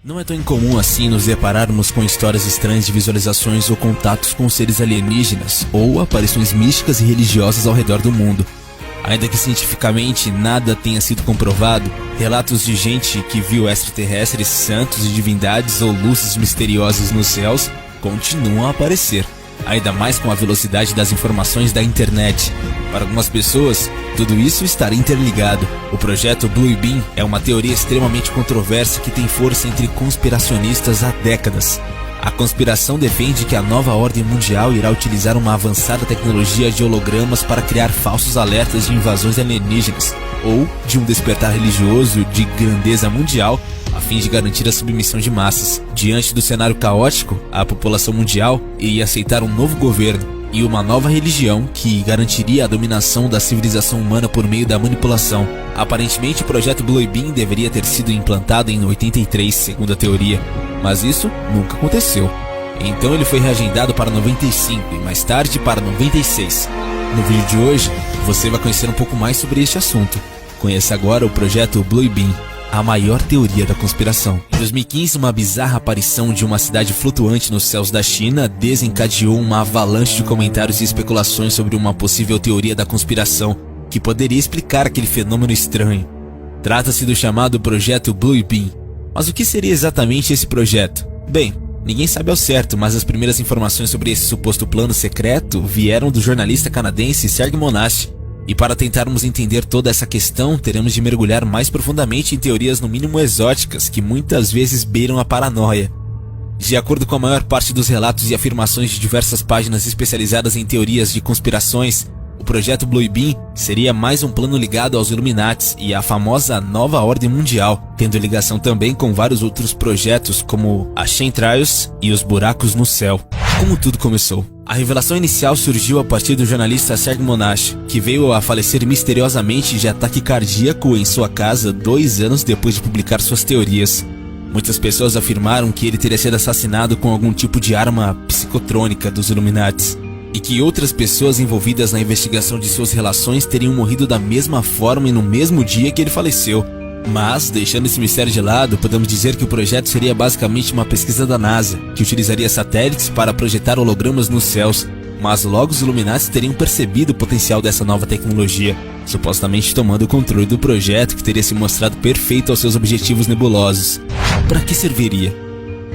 Não é tão incomum assim nos depararmos com histórias estranhas de visualizações ou contatos com seres alienígenas ou aparições místicas e religiosas ao redor do mundo. Ainda que cientificamente nada tenha sido comprovado, relatos de gente que viu extraterrestres, santos e divindades ou luzes misteriosas nos céus continuam a aparecer, ainda mais com a velocidade das informações da internet. Para algumas pessoas, tudo isso está interligado. O projeto Blue Beam é uma teoria extremamente controversa que tem força entre conspiracionistas há décadas. A conspiração defende que a nova ordem mundial irá utilizar uma avançada tecnologia de hologramas para criar falsos alertas de invasões alienígenas ou de um despertar religioso de grandeza mundial a fim de garantir a submissão de massas. Diante do cenário caótico, a população mundial iria aceitar um novo governo e uma nova religião que garantiria a dominação da civilização humana por meio da manipulação. Aparentemente, o projeto Blue Beam deveria ter sido implantado em 83, segundo a teoria, mas isso nunca aconteceu. Então ele foi reagendado para 95 e mais tarde para 96. No vídeo de hoje, você vai conhecer um pouco mais sobre este assunto. Conheça agora o projeto Blue Beam, a maior teoria da conspiração. Em 2015, uma bizarra aparição de uma cidade flutuante nos céus da China desencadeou uma avalanche de comentários e especulações sobre uma possível teoria da conspiração que poderia explicar aquele fenômeno estranho. Trata-se do chamado projeto Blue Beam. Mas o que seria exatamente esse projeto? Bem, ninguém sabe ao certo, mas as primeiras informações sobre esse suposto plano secreto vieram do jornalista canadense Serge Monast. E para tentarmos entender toda essa questão, teremos de mergulhar mais profundamente em teorias no mínimo exóticas que muitas vezes beiram a paranoia. De acordo com a maior parte dos relatos e afirmações de diversas páginas especializadas em teorias de conspirações, o projeto Blue Beam seria mais um plano ligado aos Illuminates e à famosa Nova Ordem Mundial, tendo ligação também com vários outros projetos como a Chemtrails e os buracos no céu. Como tudo começou? A revelação inicial surgiu a partir do jornalista Serge Monast, que veio a falecer misteriosamente de ataque cardíaco em sua casa 2 anos depois de publicar suas teorias. Muitas pessoas afirmaram que ele teria sido assassinado com algum tipo de arma psicotrônica dos Illuminates, e que outras pessoas envolvidas na investigação de suas relações teriam morrido da mesma forma e no mesmo dia que ele faleceu. Mas, deixando esse mistério de lado, podemos dizer que o projeto seria basicamente uma pesquisa da NASA, que utilizaria satélites para projetar hologramas nos céus, mas logo os Illuminati teriam percebido o potencial dessa nova tecnologia, supostamente tomando o controle do projeto que teria se mostrado perfeito aos seus objetivos nebulosos. Para que serviria?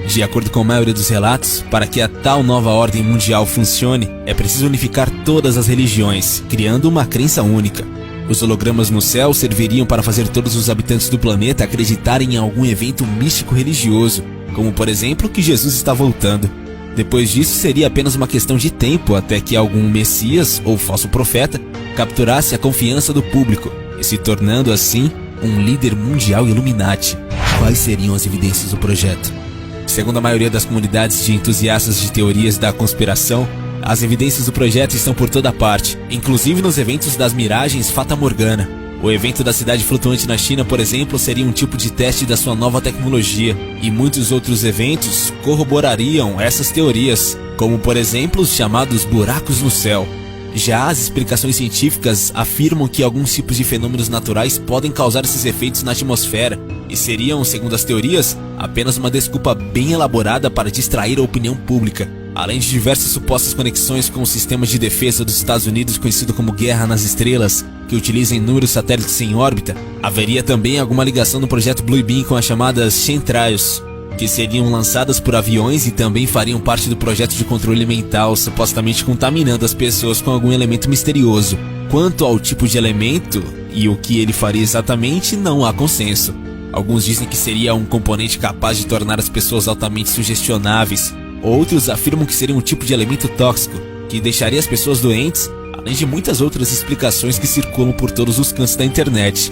De acordo com a maioria dos relatos, para que a tal nova ordem mundial funcione, é preciso unificar todas as religiões, criando uma crença única. Os hologramas no céu serviriam para fazer todos os habitantes do planeta acreditarem em algum evento místico religioso, como por exemplo que Jesus está voltando. Depois disso seria apenas uma questão de tempo até que algum messias ou falso profeta capturasse a confiança do público e se tornando assim um líder mundial Illuminati. Quais seriam as evidências do projeto? Segundo a maioria das comunidades de entusiastas de teorias da conspiração, as evidências do projeto estão por toda parte, inclusive nos eventos das miragens Fata Morgana. O evento da cidade flutuante na China, por exemplo, seria um tipo de teste da sua nova tecnologia, e muitos outros eventos corroborariam essas teorias, como por exemplo os chamados buracos no céu. Já as explicações científicas afirmam que alguns tipos de fenômenos naturais podem causar esses efeitos na atmosfera, e seriam, segundo as teorias, apenas uma desculpa bem elaborada para distrair a opinião pública. Além de diversas supostas conexões com os sistemas de defesa dos Estados Unidos, conhecido como Guerra nas Estrelas, que utilizam inúmeros satélites em órbita, haveria também alguma ligação no projeto Blue Beam com as chamadas Chemtrails, que seriam lançadas por aviões e também fariam parte do projeto de controle mental, supostamente contaminando as pessoas com algum elemento misterioso. Quanto ao tipo de elemento e o que ele faria exatamente, não há consenso. Alguns dizem que seria um componente capaz de tornar as pessoas altamente sugestionáveis. Outros afirmam que seria um tipo de elemento tóxico, que deixaria as pessoas doentes, além de muitas outras explicações que circulam por todos os cantos da internet.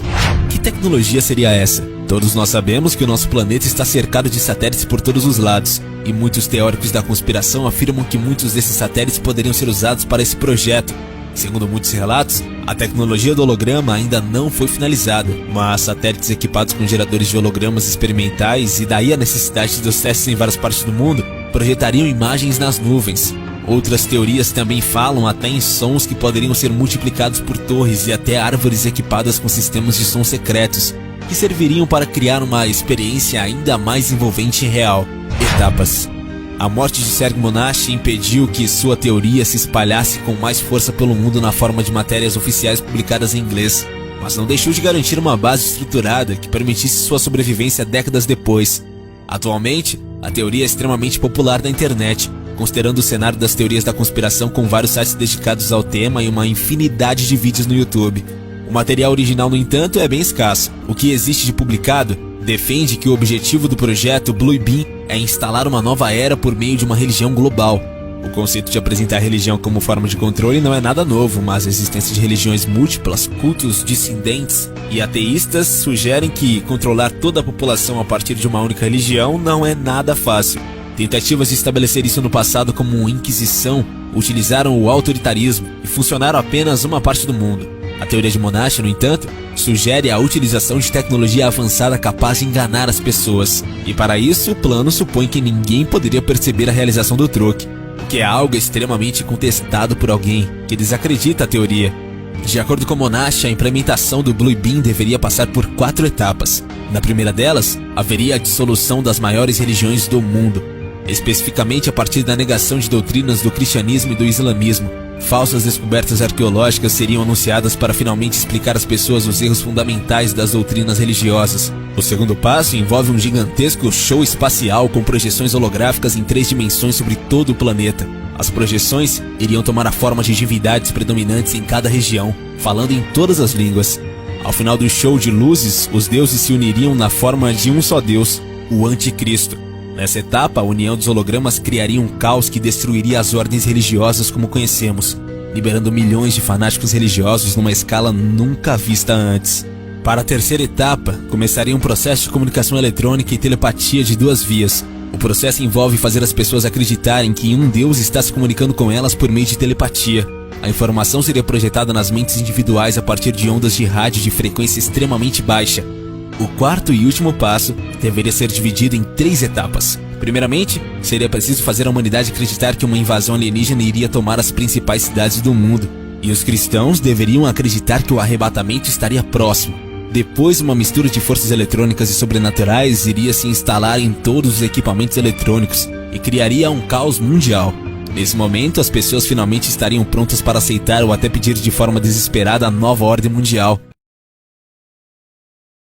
Que tecnologia seria essa? Todos nós sabemos que o nosso planeta está cercado de satélites por todos os lados, e muitos teóricos da conspiração afirmam que muitos desses satélites poderiam ser usados para esse projeto. Segundo muitos relatos, a tecnologia do holograma ainda não foi finalizada, mas satélites equipados com geradores de hologramas experimentais, e daí a necessidade dos testes em várias partes do mundo, projetariam imagens nas nuvens. Outras teorias também falam até em sons que poderiam ser multiplicados por torres e até árvores equipadas com sistemas de som secretos, que serviriam para criar uma experiência ainda mais envolvente e real. Etapas. A morte de Serge Monast impediu que sua teoria se espalhasse com mais força pelo mundo na forma de matérias oficiais publicadas em inglês, mas não deixou de garantir uma base estruturada que permitisse sua sobrevivência décadas depois. Atualmente, a teoria é extremamente popular na internet, considerando o cenário das teorias da conspiração com vários sites dedicados ao tema e uma infinidade de vídeos no YouTube. O material original, no entanto, é bem escasso. O que existe de publicado defende que o objetivo do projeto Blue Beam é instalar uma nova era por meio de uma religião global. O conceito de apresentar a religião como forma de controle não é nada novo, mas a existência de religiões múltiplas, cultos dissidentes e ateístas sugerem que controlar toda a população a partir de uma única religião não é nada fácil. Tentativas de estabelecer isso no passado como Inquisição utilizaram o autoritarismo e funcionaram apenas uma parte do mundo. A teoria de Monast, no entanto, sugere a utilização de tecnologia avançada capaz de enganar as pessoas. E para isso, o plano supõe que ninguém poderia perceber a realização do truque, o que é algo extremamente contestado por alguém que desacredita a teoria. De acordo com Monast, a implementação do Blue Beam deveria passar por 4 etapas. Na primeira delas, haveria a dissolução das maiores religiões do mundo, especificamente a partir da negação de doutrinas do cristianismo e do islamismo. Falsas descobertas arqueológicas seriam anunciadas para finalmente explicar às pessoas os erros fundamentais das doutrinas religiosas. O segundo passo envolve um gigantesco show espacial com projeções holográficas em 3 dimensões sobre todo o planeta. As projeções iriam tomar a forma de divindades predominantes em cada região, falando em todas as línguas. Ao final do show de luzes, os deuses se uniriam na forma de um só Deus, o Anticristo. Nessa etapa, a união dos hologramas criaria um caos que destruiria as ordens religiosas como conhecemos, liberando milhões de fanáticos religiosos numa escala nunca vista antes. Para a terceira etapa, começaria um processo de comunicação eletrônica e telepatia de 2 vias. O processo envolve fazer as pessoas acreditarem que um Deus está se comunicando com elas por meio de telepatia. A informação seria projetada nas mentes individuais a partir de ondas de rádio de frequência extremamente baixa. O quarto e último passo deveria ser dividido em 3 etapas. Primeiramente, seria preciso fazer a humanidade acreditar que uma invasão alienígena iria tomar as principais cidades do mundo, e os cristãos deveriam acreditar que o arrebatamento estaria próximo. Depois, uma mistura de forças eletrônicas e sobrenaturais iria se instalar em todos os equipamentos eletrônicos e criaria um caos mundial. Nesse momento, as pessoas finalmente estariam prontas para aceitar ou até pedir de forma desesperada a nova ordem mundial.